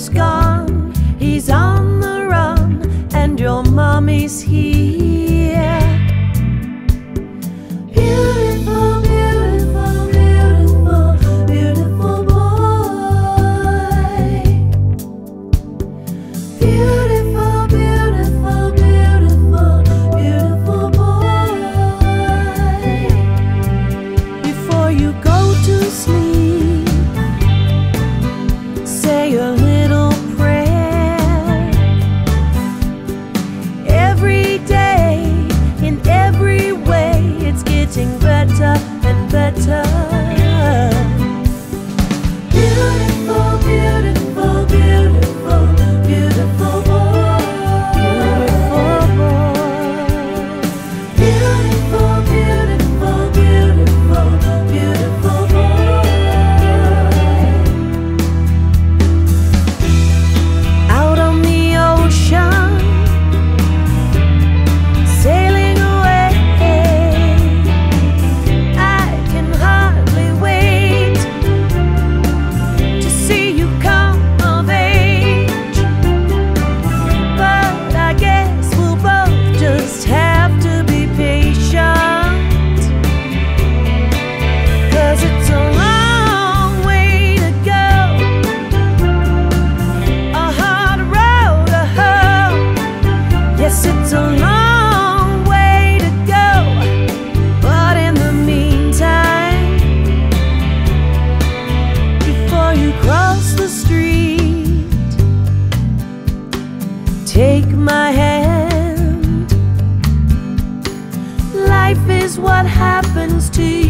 father's gone, he's on the run, and your mommy's here. Beautiful, beautiful, beautiful, beautiful boy. Beautiful, beautiful, beautiful, beautiful boy. Before you go to sleep, say a little prayer. Every day, in every way, it's getting better and better. Beautiful, beautiful, beautiful, beautiful boy. Beautiful boy. Beautiful, beautiful, beautiful, beautiful boy. Out on the ocean, sailing away, I can hardly wait to see you come of age. But I guess we'll both just have to be patient, 'cause it's a long way to go, a hard road to hoe. Yes, it's a long way to go, but in the meantime, before you cross the street, take my hand. Life is what happens to you